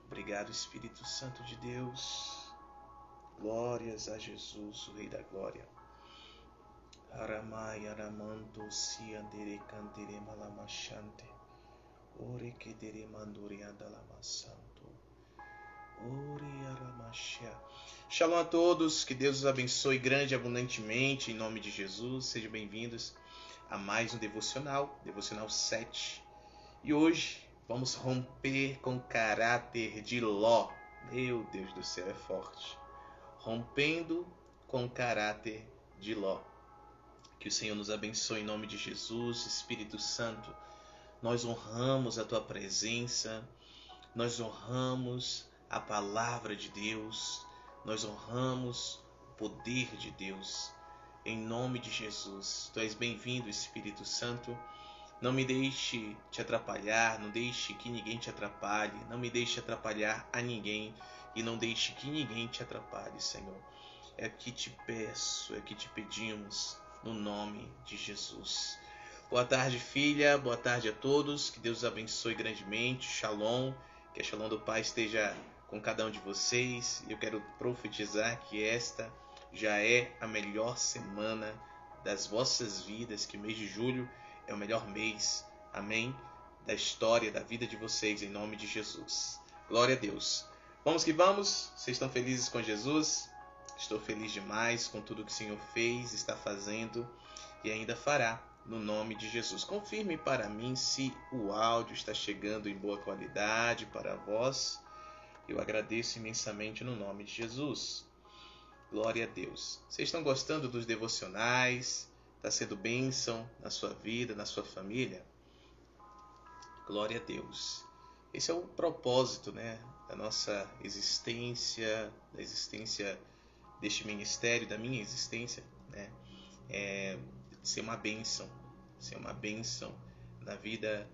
Obrigado, Espírito Santo de Deus. Glórias a Jesus, o Rei da Glória. Aramai aramanto si andere cantere malamachante. Ore kedere mandore andalamasanto. Ore aramachia. Shalom a todos, que Deus os abençoe grande e abundantemente, em nome de Jesus. Sejam bem-vindos a mais um Devocional 7. E hoje vamos romper com o caráter de Ló. Meu Deus do céu, é forte. Rompendo com o caráter de Ló. Que o Senhor nos abençoe em nome de Jesus. Espírito Santo, nós honramos a Tua presença, nós honramos a palavra de Deus, nós honramos o poder de Deus. Em nome de Jesus, Tu és bem-vindo, Espírito Santo. Não me deixe te atrapalhar, não deixe que ninguém te atrapalhe, não me deixe atrapalhar a ninguém e não deixe que ninguém te atrapalhe, Senhor. É o que te peço, é o que te pedimos, no nome de Jesus. Boa tarde, filha, boa tarde a todos, que Deus os abençoe grandemente, Shalom, que a Shalom do Pai esteja com cada um de vocês. Eu quero profetizar que esta já é a melhor semana das vossas vidas, que o mês de julho é o melhor mês, amém, da história, da vida de vocês, em nome de Jesus. Glória a Deus. Vamos que vamos, vocês estão felizes com Jesus? Estou feliz demais com tudo que o Senhor fez, está fazendo e ainda fará, no nome de Jesus. Confirme para mim se o áudio está chegando em boa qualidade para vós. Eu agradeço imensamente no nome de Jesus. Glória a Deus. Vocês estão gostando dos devocionais? Está sendo bênção na sua vida, na sua família? Glória a Deus. Esse é o propósito, da nossa existência, da existência deste ministério, da minha existência, ser uma bênção na vida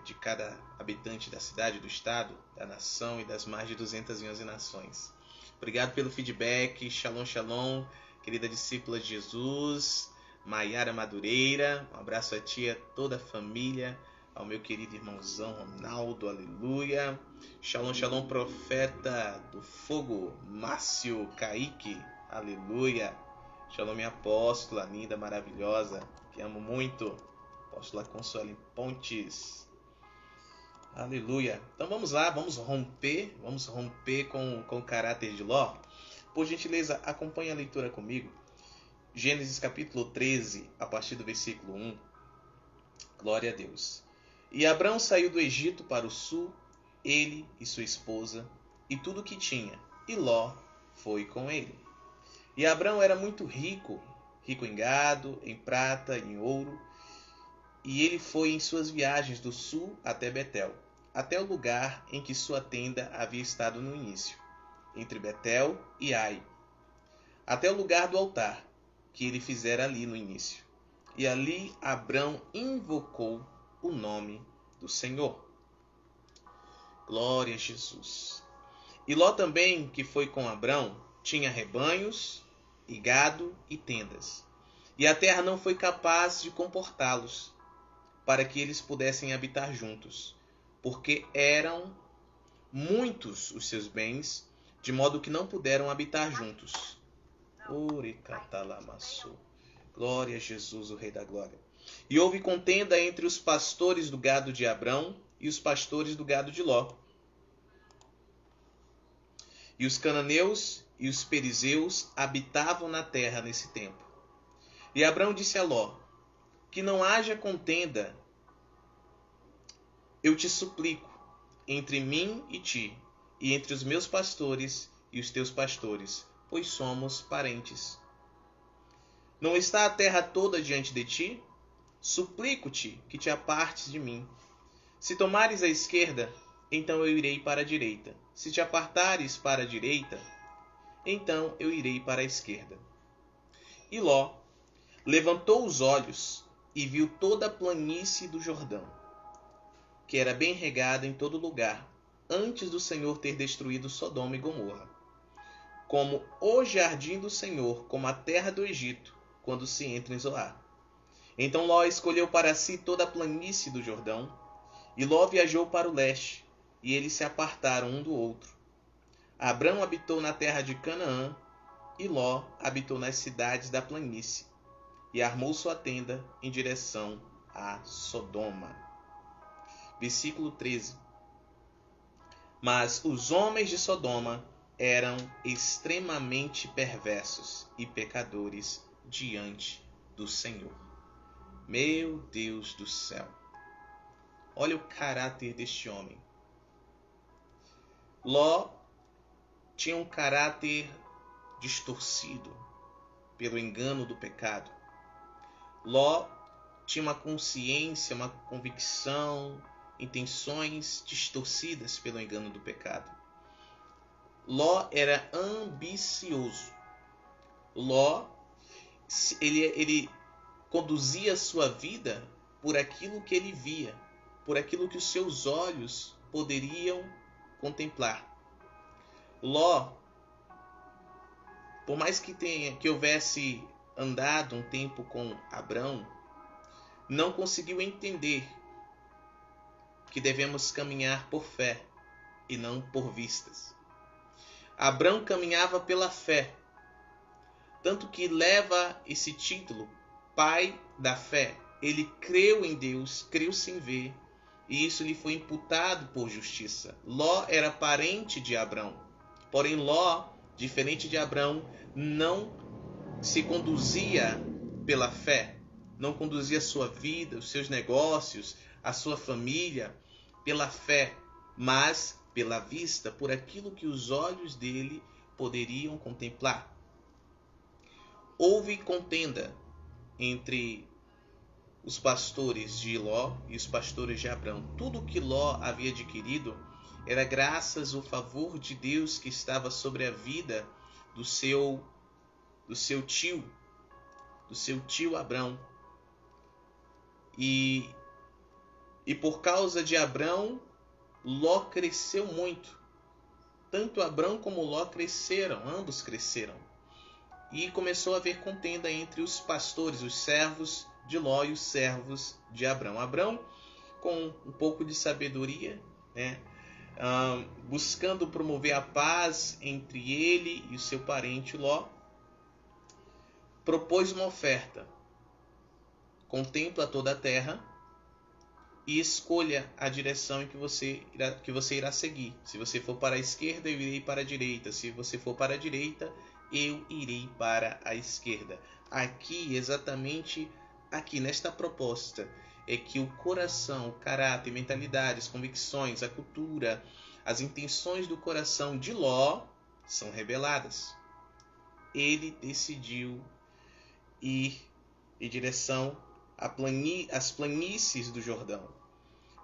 de cada habitante da cidade, do estado, da nação e das mais de 211 nações. Obrigado pelo feedback. Shalom, shalom, querida discípula de Jesus, Maiara Madureira. Um abraço a ti e a toda a família, ao meu querido irmãozão Ronaldo, aleluia. Shalom, shalom, profeta do fogo, Márcio Kaique, aleluia. Shalom, minha apóstola, linda, maravilhosa, que amo muito, apóstola Consuelo Pontes, aleluia. Então vamos lá, vamos romper com o caráter de Ló. Por gentileza, acompanhe a leitura comigo. Gênesis capítulo 13, a partir do versículo 1. Glória a Deus. E Abrão saiu do Egito para o sul, ele e sua esposa, e tudo o que tinha, e Ló foi com ele. E Abrão era muito rico em gado, em prata, em ouro, e ele foi em suas viagens do sul até Betel, até o lugar em que sua tenda havia estado no início, entre Betel e Ai, até o lugar do altar, que ele fizera ali no início. E ali Abrão invocou o nome do Senhor. Glória a Jesus. E Ló também, que foi com Abrão, tinha rebanhos e gado e tendas. E a terra não foi capaz de comportá-los, para que eles pudessem habitar juntos, porque eram muitos os seus bens, de modo que não puderam habitar juntos. Glória a Jesus, o Rei da Glória. E houve contenda entre os pastores do gado de Abrão e os pastores do gado de Ló. E os cananeus e os perizeus habitavam na terra nesse tempo. E Abrão disse a Ló: que não haja contenda, eu te suplico, entre mim e ti, e entre os meus pastores e os teus pastores, pois somos parentes. Não está a terra toda diante de ti? Suplico-te que te apartes de mim. Se tomares a esquerda, então eu irei para a direita. Se te apartares para a direita, então eu irei para a esquerda. E Ló levantou os olhos e viu toda a planície do Jordão, que era bem regada em todo lugar, antes do Senhor ter destruído Sodoma e Gomorra, como o jardim do Senhor, como a terra do Egito, quando se entra em Zoar. Então Ló escolheu para si toda a planície do Jordão, e Ló viajou para o leste, e eles se apartaram um do outro. Abrão habitou na terra de Canaã, e Ló habitou nas cidades da planície, e armou sua tenda em direção a Sodoma. Versículo 13. Mas os homens de Sodoma eram extremamente perversos e pecadores diante do Senhor. Meu Deus do céu! Olha o caráter deste homem. Ló tinha um caráter distorcido pelo engano do pecado. Ló tinha uma consciência, uma convicção, intenções distorcidas pelo engano do pecado. Ló era ambicioso. Ló, ele conduzia a sua vida por aquilo que ele via, por aquilo que os seus olhos poderiam contemplar. Ló, por mais que houvesse andado um tempo com Abrão, não conseguiu entender que devemos caminhar por fé e não por vistas. Abrão caminhava pela fé, tanto que leva esse título, Pai da Fé. Ele creu em Deus, creu sem ver, e isso lhe foi imputado por justiça. Ló era parente de Abrão, porém Ló, diferente de Abrão, não se conduzia pela fé, não conduzia a sua vida, os seus negócios, a sua família pela fé, mas pela vista, por aquilo que os olhos dele poderiam contemplar. Houve contenda entre os pastores de Ló e os pastores de Abrão. Tudo que Ló havia adquirido era graças ao favor de Deus que estava sobre a vida do seu tio Abrão. E por causa de Abrão, Ló cresceu muito. Tanto Abrão como Ló cresceram, ambos cresceram. E começou a haver contenda entre os pastores, os servos de Ló e os servos de Abrão. Abrão, com um pouco de sabedoria, buscando promover a paz entre ele e o seu parente Ló, propôs uma oferta. Contempla toda a terra e escolha a direção em que você irá seguir. Se você for para a esquerda, eu irei para a direita. Se você for para a direita, eu irei para a esquerda. Aqui, exatamente aqui, nesta proposta, é que o coração, o caráter, mentalidades, convicções, a cultura, as intenções do coração de Ló são reveladas. Ele decidiu ir em direção às planícies do Jordão.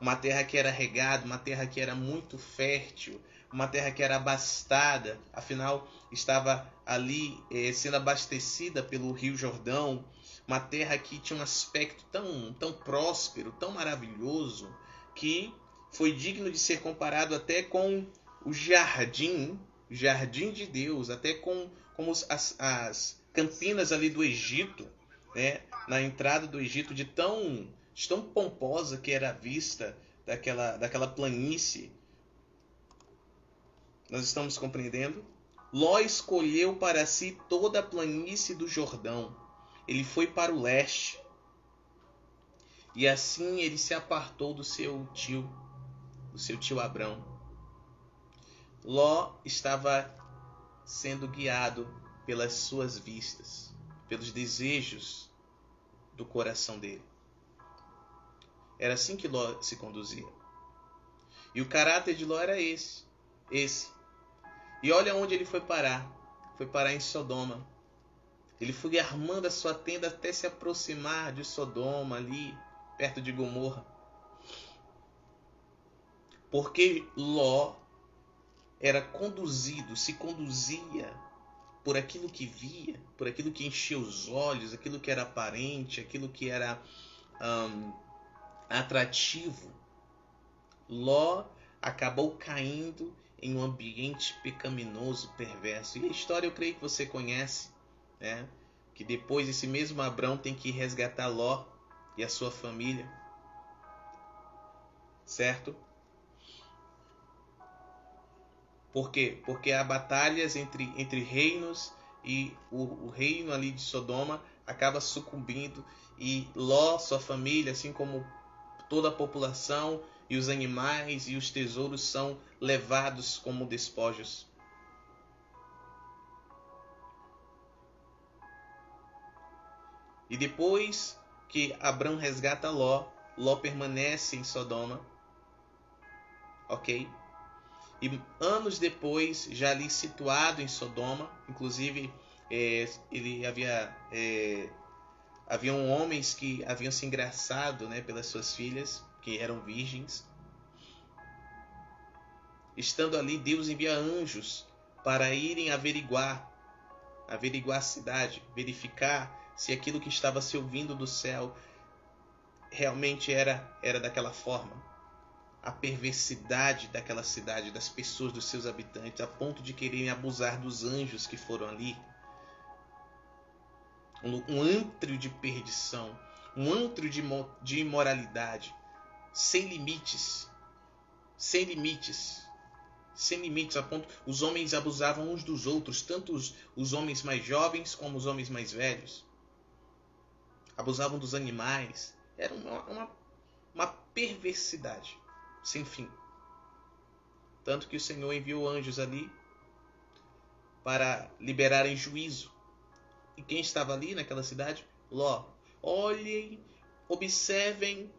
Uma terra que era regada, uma terra que era muito fértil, uma terra que era abastada, afinal estava ali sendo abastecida pelo Rio Jordão, uma terra que tinha um aspecto tão próspero, tão maravilhoso, que foi digno de ser comparado até com o jardim de Deus, até como as campinas ali do Egito, na entrada do Egito, de tão pomposa que era a vista daquela planície. Nós estamos compreendendo? Ló escolheu para si toda a planície do Jordão. Ele foi para o leste. E assim ele se apartou do seu tio Abrão. Ló estava sendo guiado pelas suas vistas, pelos desejos do coração dele. Era assim que Ló se conduzia. E o caráter de Ló era esse. E olha onde ele foi parar. Foi parar em Sodoma. Ele foi armando a sua tenda até se aproximar de Sodoma, ali perto de Gomorra. Porque Ló se conduzia por aquilo que via, por aquilo que enchia os olhos, aquilo que era aparente, aquilo que era atrativo. Ló acabou caindo em um ambiente pecaminoso, perverso. E a história eu creio que você conhece, que depois esse mesmo Abrão tem que resgatar Ló e a sua família, certo? Por quê? Porque há batalhas entre reinos e o reino ali de Sodoma acaba sucumbindo e Ló, sua família, assim como toda a população e os animais e os tesouros são levados como despojos. E depois que Abrão resgata Ló, Ló permanece em Sodoma, ok? E anos depois, já ali situado em Sodoma, inclusive ele haviam homens que haviam se engraçado, né, pelas suas filhas, que eram virgens. Estando ali, Deus envia anjos para irem averiguar a cidade, verificar se aquilo que estava se ouvindo do céu realmente era daquela forma. A perversidade daquela cidade, das pessoas, dos seus habitantes, a ponto de quererem abusar dos anjos que foram ali. Um antro de perdição, um antro de imoralidade, sem limites, a ponto os homens abusavam uns dos outros, tanto os homens mais jovens como os homens mais velhos. Abusavam dos animais. Era uma perversidade sem fim. Tanto que o Senhor enviou anjos ali para liberarem juízo. E quem estava ali naquela cidade? Ló. Olhem, observem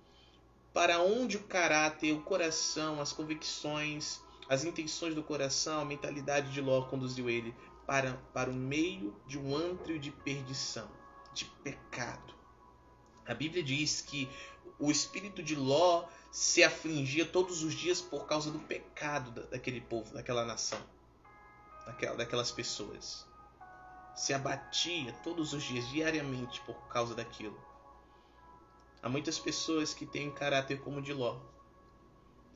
para onde o caráter, o coração, as convicções, as intenções do coração, a mentalidade de Ló conduziu ele para o meio de um antro de perdição, de pecado. A Bíblia diz que o espírito de Ló se afligia todos os dias por causa do pecado daquele povo, daquela nação, daquelas pessoas. Se abatia todos os dias, diariamente, por causa daquilo. Há muitas pessoas que têm um caráter como o de Ló,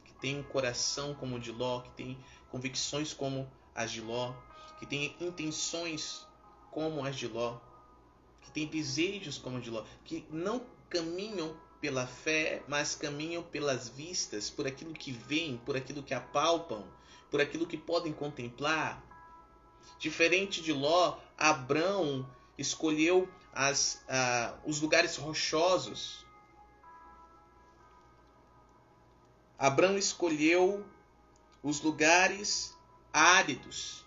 que têm um coração como o de Ló, que têm convicções como as de Ló, que têm intenções como as de Ló, que têm desejos como o de Ló, que não caminham pela fé, mas caminham pelas vistas, por aquilo que veem, por aquilo que apalpam, por aquilo que podem contemplar. Diferente de Ló, Abrão escolheu os lugares rochosos. Abrão escolheu os lugares áridos.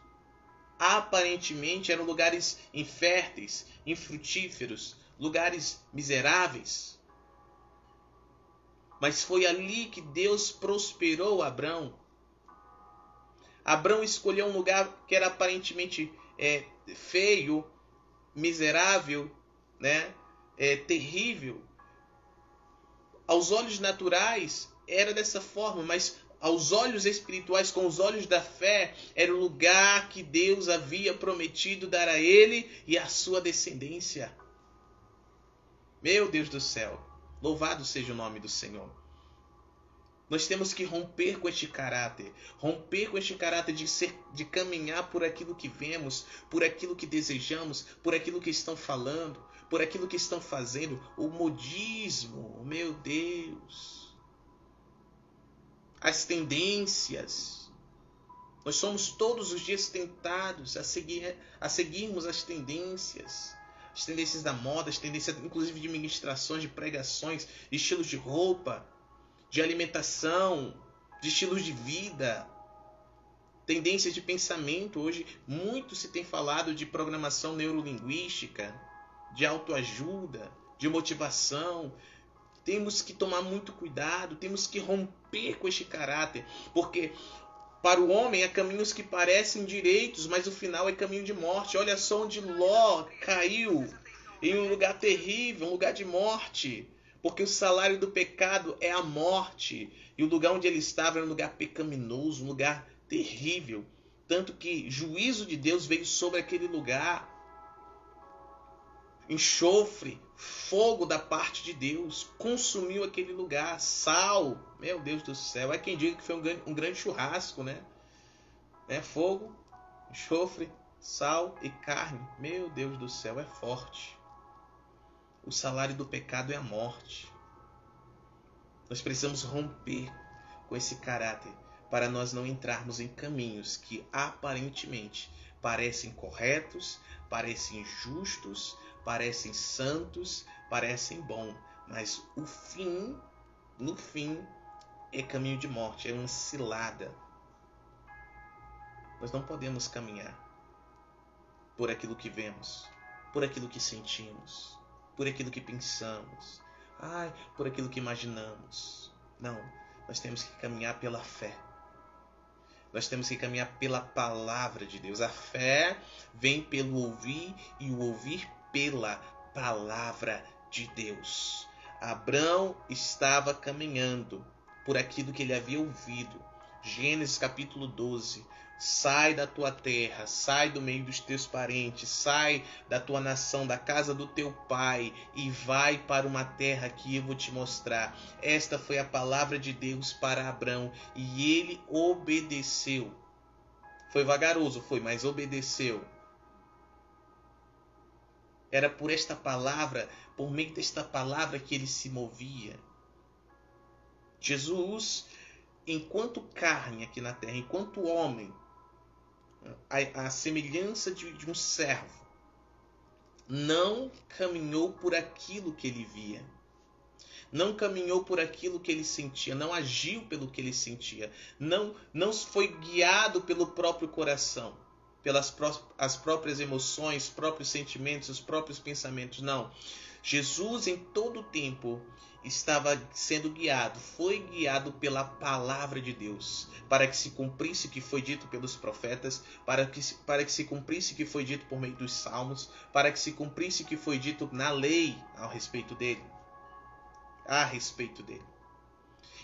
Aparentemente eram lugares inférteis, infrutíferos, lugares miseráveis. Mas foi ali que Deus prosperou Abrão. Abrão escolheu um lugar que era aparentemente feio, miserável, né? Terrível. Aos olhos naturais era dessa forma, mas aos olhos espirituais, com os olhos da fé, era o lugar que Deus havia prometido dar a ele e à sua descendência. Meu Deus do céu, louvado seja o nome do Senhor. Nós temos que romper com este caráter de caminhar por aquilo que vemos, por aquilo que desejamos, por aquilo que estão falando, por aquilo que estão fazendo. O modismo, meu Deus. As tendências. Nós somos todos os dias tentados a seguirmos as tendências da moda, as tendências inclusive de ministrações, de pregações, de estilos de roupa, de alimentação, de estilos de vida, tendências de pensamento. Hoje muito se tem falado de programação neurolinguística, de autoajuda, de motivação. Temos que tomar muito cuidado, temos que romper com este caráter, porque para o homem há caminhos que parecem direitos, mas o final é caminho de morte. Olha só onde Ló caiu, em um lugar terrível, um lugar de morte, porque o salário do pecado é a morte, e o lugar onde ele estava era um lugar pecaminoso, um lugar terrível, tanto que juízo de Deus veio sobre aquele lugar. Enxofre, fogo da parte de Deus, consumiu aquele lugar. Sal, meu Deus do céu, quem diga que foi um grande churrasco, né? Fogo, enxofre, Sal e carne, meu Deus do céu, é forte. O salário do pecado é a morte. Nós precisamos romper com esse caráter para nós não entrarmos em caminhos que aparentemente parecem corretos, parecem justos, parecem santos, parecem bons, mas no fim, é caminho de morte, é uma cilada. Nós não podemos caminhar por aquilo que vemos, por aquilo que sentimos, por aquilo que pensamos, por aquilo que imaginamos. Não, nós temos que caminhar pela fé. Nós temos que caminhar pela palavra de Deus. A fé vem pelo ouvir e o ouvir pela palavra de Deus. Abrão estava caminhando por aquilo que ele havia ouvido. Gênesis capítulo 12. Sai da tua terra, sai do meio dos teus parentes, sai da tua nação, da casa do teu pai e vai para uma terra que eu vou te mostrar. Esta foi a palavra de Deus para Abrão e ele obedeceu. Foi vagaroso, mas obedeceu. Era por esta palavra, por meio desta palavra que ele se movia. Jesus, enquanto carne aqui na terra, enquanto homem, a semelhança de um servo, não caminhou por aquilo que ele via, não caminhou por aquilo que ele sentia, não agiu pelo que ele sentia, não foi guiado pelo próprio coração, pelas as próprias emoções, próprios sentimentos, os próprios pensamentos. Não. Jesus em todo o tempo estava sendo guiado, foi guiado pela palavra de Deus, para que se cumprisse o que foi dito pelos profetas, para que se cumprisse o que foi dito por meio dos salmos, para que se cumprisse o que foi dito na lei a respeito dele.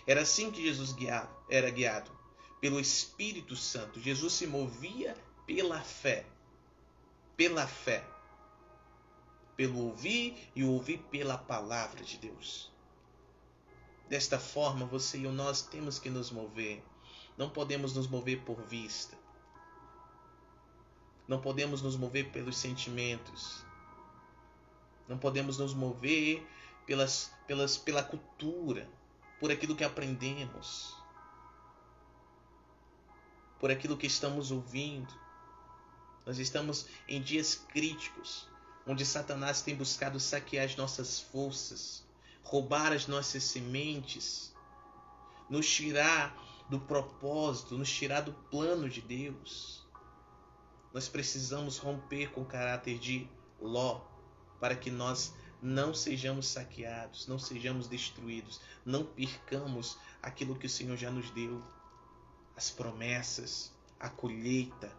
Era assim que Jesus era guiado, pelo Espírito Santo. Jesus se movia pela fé, pelo ouvir e ouvir pela palavra de Deus. Desta forma, você e nós temos que nos mover. Não podemos nos mover por vista. Não podemos nos mover pelos sentimentos. Não podemos nos mover pela cultura, por aquilo que aprendemos, por aquilo que estamos ouvindo. Nós estamos em dias críticos, onde Satanás tem buscado saquear as nossas forças, roubar as nossas sementes, nos tirar do propósito, nos tirar do plano de Deus. Nós precisamos romper com o caráter de Ló, para que nós não sejamos saqueados, não sejamos destruídos, não percamos aquilo que o Senhor já nos deu, as promessas, a colheita,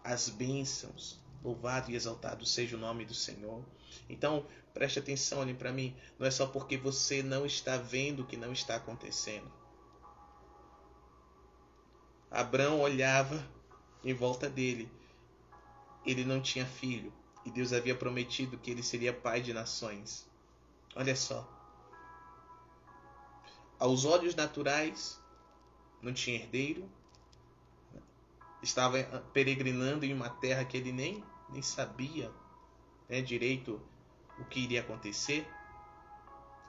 as bênçãos. Louvado e exaltado seja o nome do Senhor. Então, preste atenção, olhem para mim. Não é só porque você não está vendo o que não está acontecendo. Abrão olhava em volta dele. Ele não tinha filho. E Deus havia prometido que ele seria pai de nações. Olha só. Aos olhos naturais, não tinha herdeiro. Estava peregrinando em uma terra que ele nem sabia direito o que iria acontecer.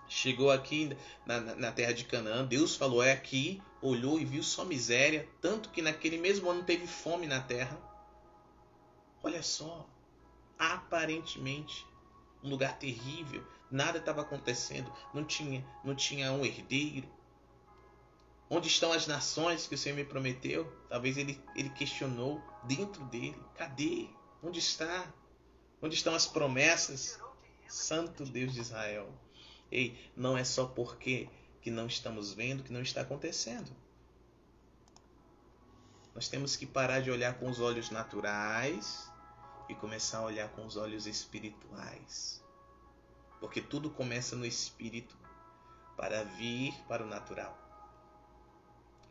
Chegou aqui na terra de Canaã. Deus falou, é aqui. Olhou e viu só miséria. Tanto que naquele mesmo ano teve fome na terra. Olha só. Aparentemente um lugar terrível, nada estava acontecendo, não tinha um herdeiro. Onde estão as nações que o Senhor me prometeu? Talvez ele questionou dentro dele. Cadê? Onde está? Onde estão as promessas? Santo Deus de Israel. Ei, não é só porque que não estamos vendo que não está acontecendo. Nós temos que parar de olhar com os olhos naturais e começar a olhar com os olhos espirituais. Porque tudo começa no espírito para vir para o natural.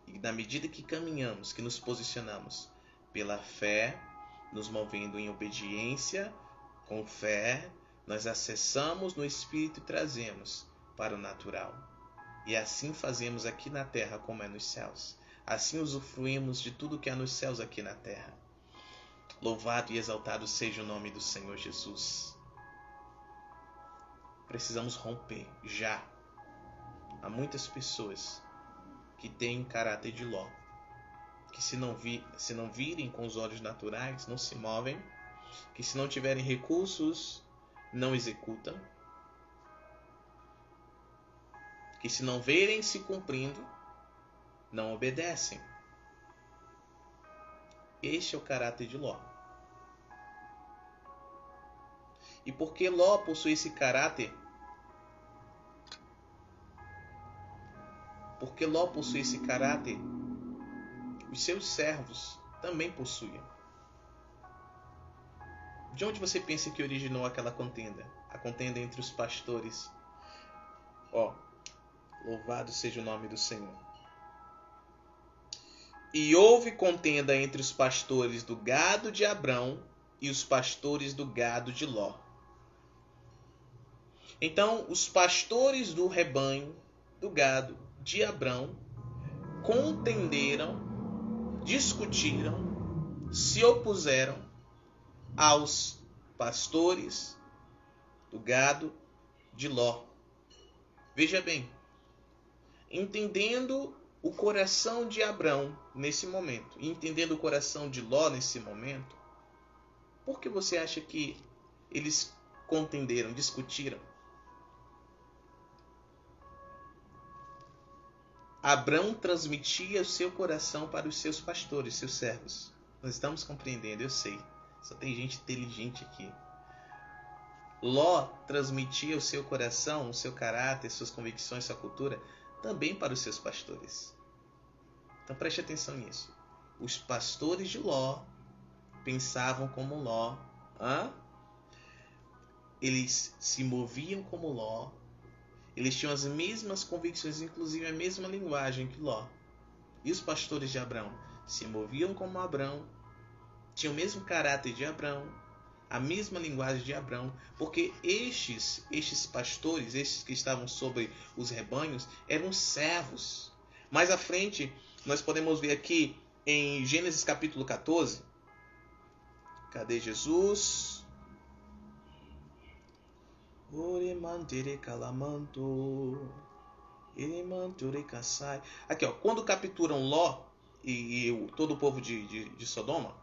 E na medida que caminhamos, que nos posicionamos pela fé, nos movendo em obediência, com fé, nós acessamos no espírito e trazemos para o natural. E assim fazemos aqui na terra como é nos céus. Assim usufruímos de tudo que há nos céus aqui na terra. Louvado e exaltado seja o nome do Senhor Jesus. Precisamos romper já. Há muitas pessoas que têm caráter de Ló, que se não virem com os olhos naturais, não se movem, que se não tiverem recursos, não executam, que se não verem se cumprindo, não obedecem. Este é o caráter de Ló. E porque Ló possui esse caráter, os seus servos também possuem. De onde você pensa que originou aquela contenda? A contenda entre os pastores. Louvado seja o nome do Senhor. E houve contenda entre os pastores do gado de Abrão e os pastores do gado de Ló. Então, os pastores do rebanho do gado de Abrão contenderam, discutiram, se opuseram aos pastores do gado de Ló. Veja bem, entendendo o coração de Abrão nesse momento, e entendendo o coração de Ló nesse momento, por que você acha que eles contenderam, discutiram? Abrão transmitia o seu coração para os seus pastores, seus servos. Nós estamos compreendendo, eu sei. Só tem gente inteligente aqui. Ló transmitia o seu coração, o seu caráter, suas convicções, sua cultura, também para os seus pastores. Então preste atenção nisso. Os pastores de Ló pensavam como Ló. Eles se moviam como Ló. Eles tinham as mesmas convicções, inclusive a mesma linguagem que Ló. E os pastores de Abrão se moviam como Abrão, tinham o mesmo caráter de Abrão, a mesma linguagem de Abrão, porque estes pastores, estes que estavam sobre os rebanhos, eram servos. Mais à frente, nós podemos ver aqui em Gênesis capítulo 14. Cadê Jesus? Aqui, quando capturam Ló e todo o povo de Sodoma,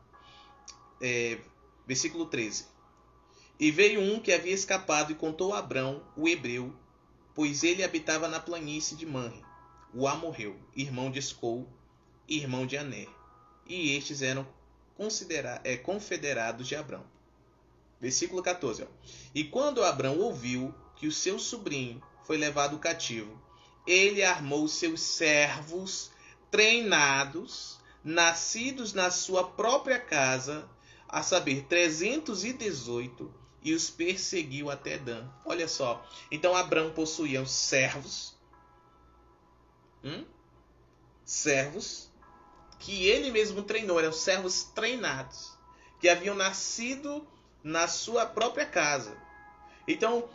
versículo 13. E veio um que havia escapado e contou a Abrão, o hebreu, pois ele habitava na planície de Manre, o amorreu, irmão de Escol, irmão de Aner, e estes eram confederados de Abrão. Versículo 14. E quando Abrão ouviu que o seu sobrinho foi levado cativo, ele armou seus servos treinados, nascidos na sua própria casa, a saber, 318, e os perseguiu até Dan. Olha só. Então Abrão possuía os servos, servos que ele mesmo treinou, eram servos treinados, que haviam nascido na sua própria casa. Então,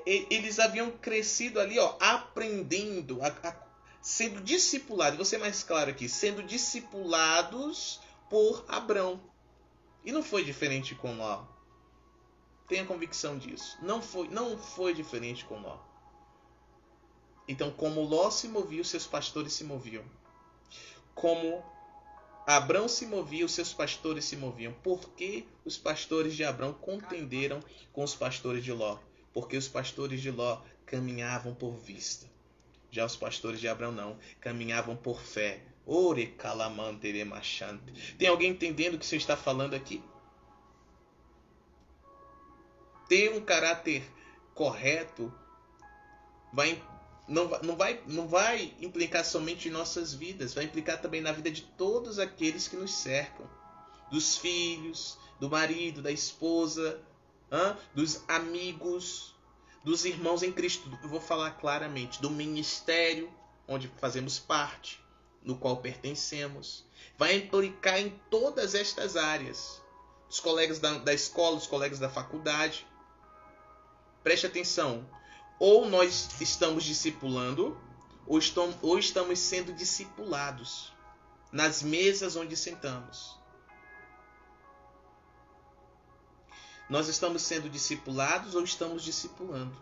eles haviam crescido ali, aprendendo, sendo discipulados. Vou ser mais claro aqui, sendo discipulados por Abrão. E não foi diferente com Ló. Tenha convicção disso. Não foi diferente com Ló. Então, como Ló se movia, os seus pastores se moviam. Como Abrão se movia, os seus pastores se moviam. Por que os pastores de Abrão contenderam com os pastores de Ló? Porque os pastores de Ló caminhavam por vista. Já os pastores de Abrão não, caminhavam por fé. Tem alguém entendendo o que o Senhor está falando aqui? Ter um caráter correto não vai implicar somente em nossas vidas, vai implicar também na vida de todos aqueles que nos cercam. Dos filhos, do marido, da esposa, dos amigos, dos irmãos em Cristo. Eu vou falar claramente, do ministério onde fazemos parte, no qual pertencemos. Vai implicar em todas estas áreas. Os colegas da escola, os colegas da faculdade. Preste atenção. Ou nós estamos discipulando, ou estamos sendo discipulados nas mesas onde sentamos. Nós estamos sendo discipulados ou estamos discipulando?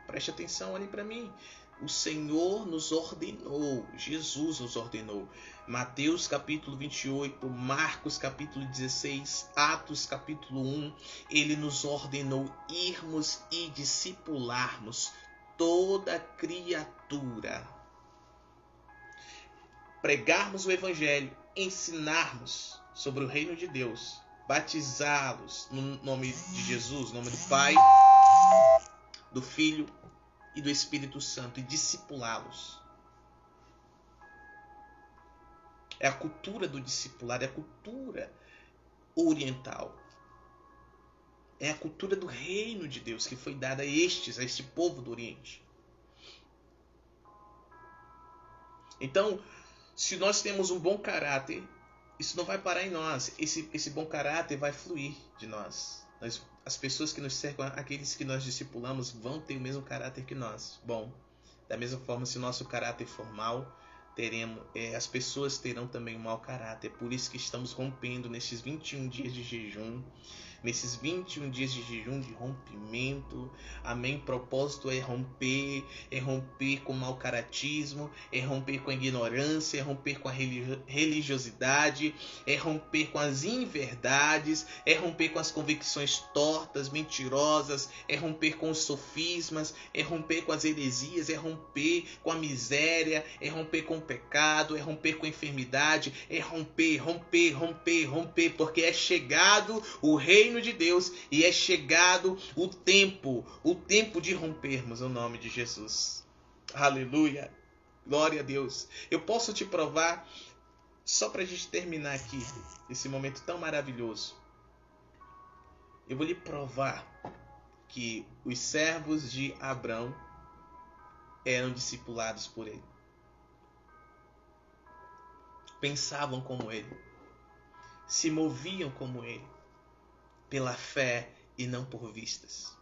Preste atenção, olhem para mim. O Senhor nos ordenou, Jesus nos ordenou. Mateus capítulo 28, Marcos capítulo 16, Atos capítulo 1, ele nos ordenou irmos e discipularmos toda criatura. Pregarmos o Evangelho, ensinarmos sobre o reino de Deus, batizá-los no nome de Jesus, no nome do Pai, do Filho e do Espírito Santo, e discipulá-los. É a cultura do discipulado, é a cultura oriental. É a cultura do reino de Deus que foi dada a este povo do Oriente. Então, se nós temos um bom caráter, isso não vai parar em nós. Esse bom caráter vai fluir de nós. As pessoas que nos cercam, aqueles que nós discipulamos, vão ter o mesmo caráter que nós. Bom, da mesma forma, se o nosso caráter for mau, as pessoas terão também um mau caráter. Por isso que estamos rompendo nesses 21 dias de jejum. Nesses 21 dias de jejum, de rompimento, amém? Propósito é romper com o mau caratismo, é romper com a ignorância, é romper com a religiosidade, é romper com as inverdades, é romper com as convicções tortas, mentirosas, é romper com os sofismas, é romper com as heresias, é romper com a miséria, é romper com o pecado, é romper com a enfermidade, é romper, porque é chegado o reino de Deus e é chegado o tempo de rompermos o nome de Jesus. Aleluia, glória a Deus. Eu posso te provar, só para a gente terminar aqui esse momento tão maravilhoso, eu vou lhe provar que os servos de Abrão eram discipulados por ele, pensavam como ele, se moviam como ele, pela fé e não por vistas.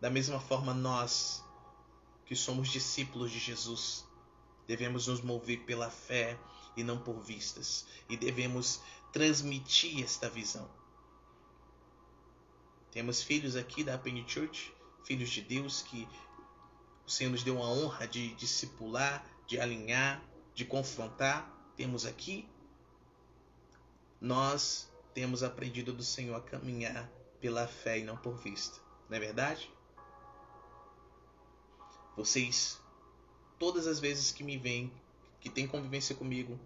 Da mesma forma, nós, que somos discípulos de Jesus, devemos nos mover pela fé e não por vistas. E devemos transmitir esta visão. Temos filhos aqui da Penny Church, filhos de Deus, que o Senhor nos deu a honra de discipular, de alinhar, de confrontar. Temos aqui. Nós temos aprendido do Senhor a caminhar pela fé e não por vista. Não é verdade? Vocês, todas as vezes que me veem, que tem convivência comigo,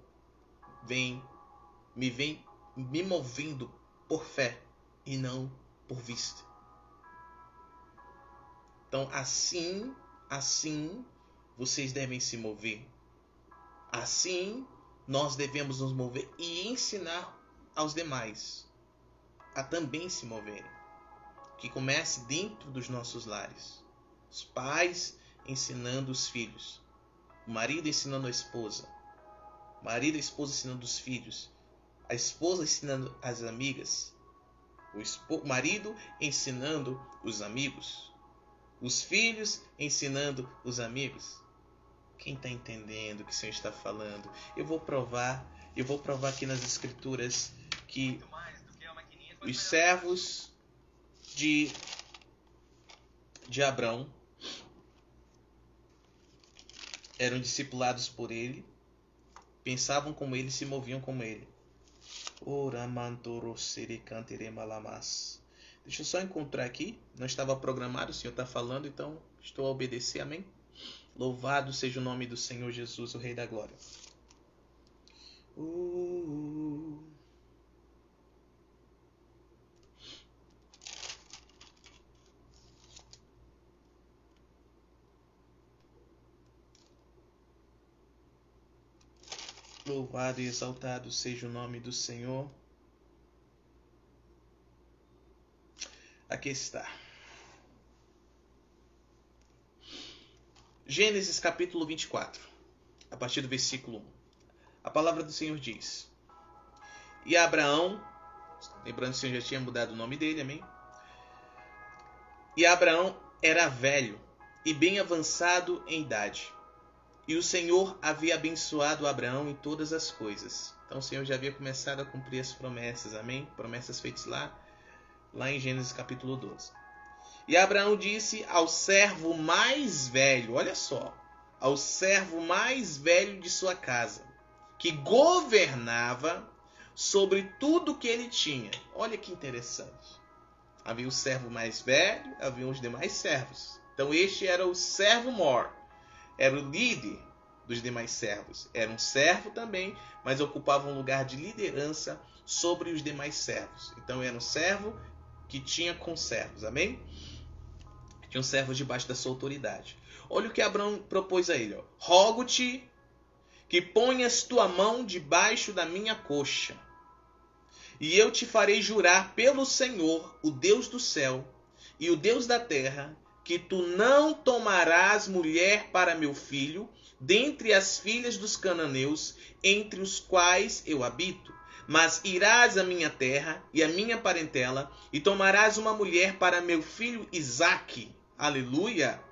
me movendo por fé e não por vista. Então, assim, vocês devem se mover. Assim, nós devemos nos mover e ensinar aos demais a também se moverem. Que comece dentro dos nossos lares. Os pais ensinando os filhos. O marido ensinando a esposa. O marido e a esposa ensinando os filhos. A esposa ensinando as amigas. O marido ensinando os amigos. Os filhos ensinando os amigos. Quem está entendendo o que o Senhor está falando? Eu vou provar aqui nas Escrituras que os servos de Abrão eram discipulados por ele, pensavam como ele, se moviam como ele. Deixa eu só encontrar aqui, não estava programado, o Senhor está falando, então estou a obedecer, amém? Louvado seja o nome do Senhor Jesus, o Rei da Glória. Louvado e exaltado seja o nome do Senhor. Aqui está. Gênesis capítulo 24, a partir do versículo 1. A palavra do Senhor diz: E Abraão, lembrando que o Senhor já tinha mudado o nome dele, amém? E Abraão era velho e bem avançado em idade. E o Senhor havia abençoado Abraão em todas as coisas. Então o Senhor já havia começado a cumprir as promessas, amém? Promessas feitas lá lá em Gênesis capítulo 12. E Abraão disse ao servo mais velho, olha só, ao servo mais velho de sua casa, que governava sobre tudo que ele tinha. Olha que interessante. Havia o servo mais velho, havia os demais servos. Então este era o servo mor, era o líder dos demais servos. Era um servo também, mas ocupava um lugar de liderança sobre os demais servos. Então era um servo que tinha conservos, amém? Tinha um servo debaixo da sua autoridade. Olha o que Abraão propôs a ele. Rogo-te que ponhas tua mão debaixo da minha coxa, e eu te farei jurar pelo Senhor, o Deus do céu e o Deus da terra, que tu não tomarás mulher para meu filho, dentre as filhas dos cananeus, entre os quais eu habito, mas irás à minha terra e à minha parentela, e tomarás uma mulher para meu filho Isaque. Aleluia!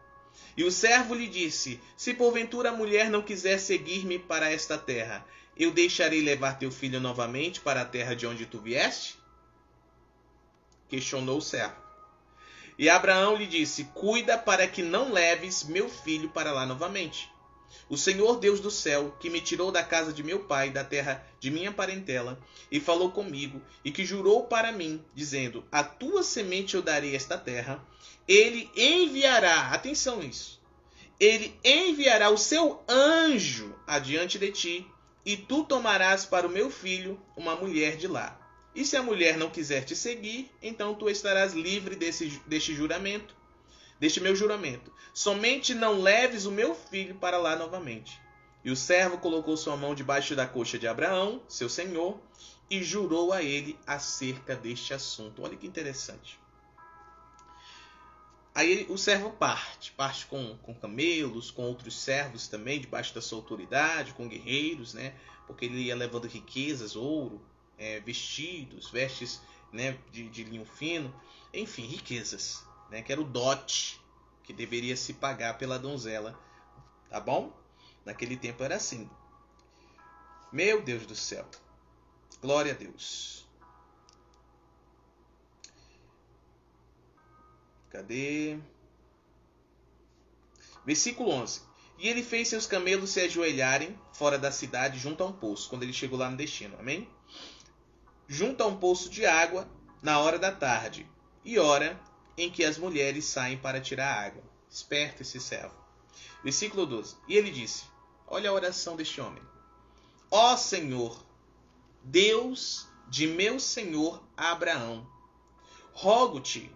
E o servo lhe disse: se porventura a mulher não quiser seguir-me para esta terra, eu deixarei levar teu filho novamente para a terra de onde tu vieste? Questionou o servo. E Abraão lhe disse: cuida para que não leves meu filho para lá novamente. O Senhor Deus do céu, que me tirou da casa de meu pai, da terra de minha parentela, e falou comigo, e que jurou para mim, dizendo: a tua semente eu darei esta terra, ele enviará, atenção nisso, ele enviará o seu anjo adiante de ti, e tu tomarás para o meu filho uma mulher de lá. E se a mulher não quiser te seguir, então tu estarás livre deste juramento, deste meu juramento. Somente não leves o meu filho para lá novamente. E o servo colocou sua mão debaixo da coxa de Abraão, seu senhor, e jurou a ele acerca deste assunto. Olha que interessante. Aí o servo parte com camelos, com outros servos também, debaixo da sua autoridade, com guerreiros, né? Porque ele ia levando riquezas, ouro, vestidos, vestes, né, de linho fino, enfim, riquezas, né? Que era o dote que deveria se pagar pela donzela, tá bom? Naquele tempo era assim. Meu Deus do céu, glória a Deus. Cadê? Versículo 11. E ele fez seus camelos se ajoelharem fora da cidade, junto a um poço, quando ele chegou lá no destino. Amém? Junto a um poço de água, na hora da tarde, e hora em que as mulheres saem para tirar água. Esperto esse servo. Versículo 12. E ele disse, olha a oração deste homem. Ó Senhor, Deus de meu senhor Abraão, rogo-te,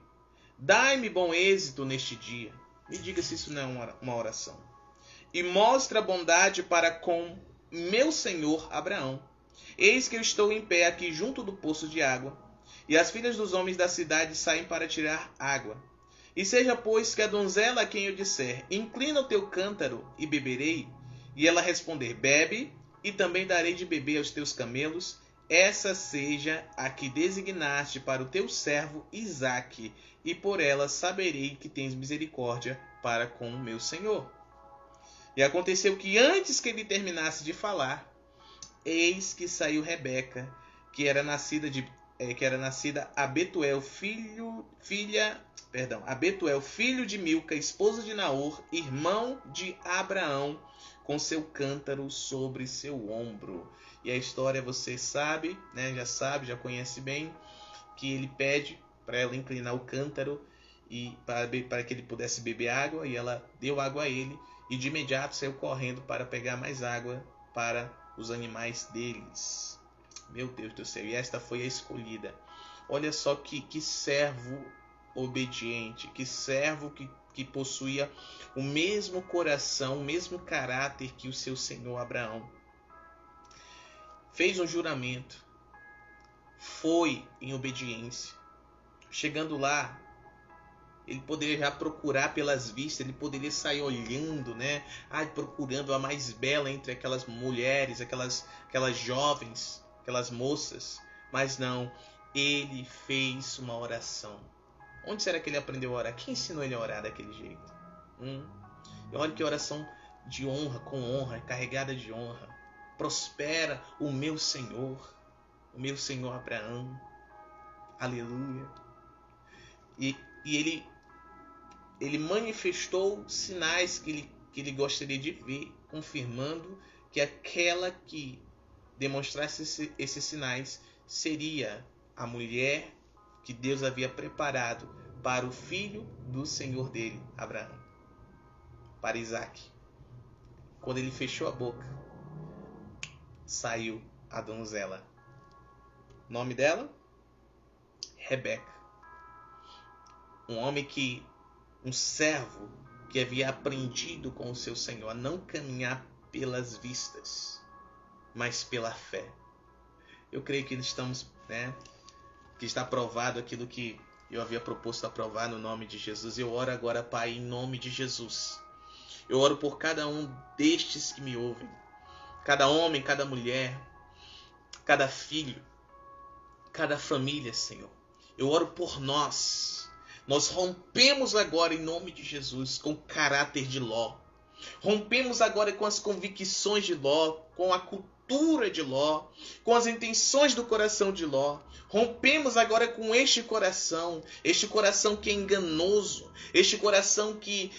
dai-me bom êxito neste dia. Me diga se isso não é uma oração. E mostra bondade para com meu senhor Abraão. Eis que eu estou em pé aqui junto do poço de água, e as filhas dos homens da cidade saem para tirar água. E seja, pois, que a donzela a quem eu disser, inclina o teu cântaro e beberei, e ela responder, bebe, e também darei de beber aos teus camelos, essa seja a que designaste para o teu servo Isaque, e por ela saberei que tens misericórdia para com o meu senhor. E aconteceu que antes que ele terminasse de falar, eis que saiu Rebeca, que era nascida a Betuel, filho de Milca, esposa de Naor, irmão de Abraão, com seu cântaro sobre seu ombro. E a história você sabe, né? Já conhece bem, que ele pede para ela inclinar o cântaro e para que ele pudesse beber água, e ela deu água a ele, e de imediato saiu correndo para pegar mais água para os animais deles. Meu Deus do céu, e esta foi a escolhida. Olha só que servo obediente, que servo que possuía o mesmo coração, o mesmo caráter que o seu senhor Abraão. Fez um juramento, foi em obediência. Chegando lá, ele poderia já procurar pelas vistas, ele poderia sair olhando, né? Procurando a mais bela entre aquelas mulheres, aquelas jovens, aquelas moças. Mas não, ele fez uma oração. Onde será que ele aprendeu a orar? Quem ensinou ele a orar daquele jeito? E olha que oração de honra, com honra, carregada de honra. Prospera o meu Senhor Abraão. Aleluia. E ele manifestou sinais que ele gostaria de ver, confirmando que aquela que demonstrasse esses sinais seria a mulher que Deus havia preparado para o filho do Senhor dele, Abraão, para Isaac. Quando ele fechou a boca, saiu a donzela. O nome dela? Rebeca. Um servo que havia aprendido com o seu Senhor a não caminhar pelas vistas, mas pela fé. Eu creio que que está provado aquilo que eu havia proposto a provar no nome de Jesus. Eu oro agora, Pai, em nome de Jesus. Eu oro por cada um destes que me ouvem. Cada homem, cada mulher, cada filho, cada família, Senhor. Eu oro por nós. Nós rompemos agora em nome de Jesus com o caráter de Ló. Rompemos agora com as convicções de Ló, com a cultura de Ló, com as intenções do coração de Ló. Rompemos agora com este coração que é enganoso, este coração que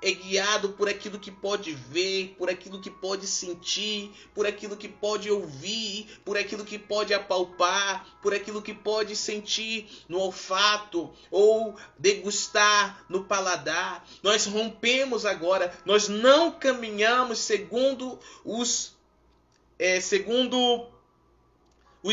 é guiado por aquilo que pode ver, por aquilo que pode sentir, por aquilo que pode ouvir, por aquilo que pode apalpar, por aquilo que pode sentir no olfato ou degustar no paladar. Nós rompemos agora, nós não caminhamos segundo os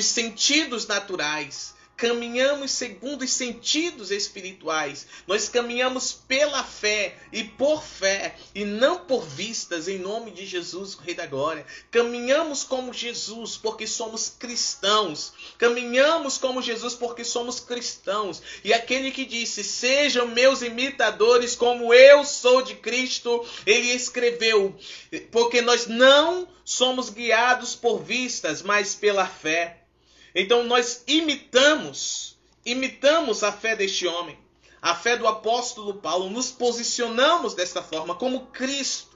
sentidos naturais. Caminhamos segundo os sentidos espirituais. Nós caminhamos pela fé e por fé e não por vistas, em nome de Jesus, o Rei da Glória. Caminhamos como Jesus porque somos cristãos. Caminhamos como Jesus porque somos cristãos. E aquele que disse, sejam meus imitadores como eu sou de Cristo, ele escreveu, porque nós não somos guiados por vistas, mas pela fé. Então nós imitamos a fé deste homem, a fé do apóstolo Paulo, nos posicionamos desta forma como Cristo,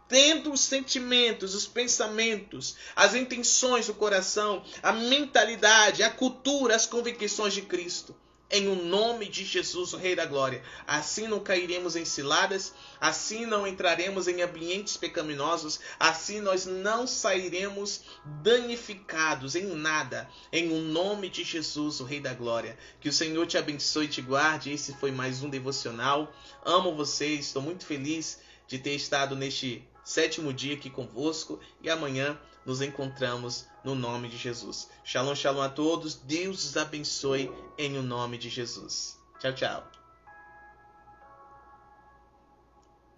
tendo os sentimentos, os pensamentos, as intenções do coração, a mentalidade, a cultura, as convicções de Cristo. Em o nome de Jesus, o Rei da Glória. Assim não cairemos em ciladas, assim não entraremos em ambientes pecaminosos, assim nós não sairemos danificados em nada. Em o nome de Jesus, o Rei da Glória. Que o Senhor te abençoe e te guarde. Esse foi mais um devocional. Amo vocês, estou muito feliz de ter estado neste 7º dia aqui convosco. E amanhã nos encontramos no nome de Jesus. Shalom, shalom a todos. Deus os abençoe em o nome de Jesus. Tchau, tchau.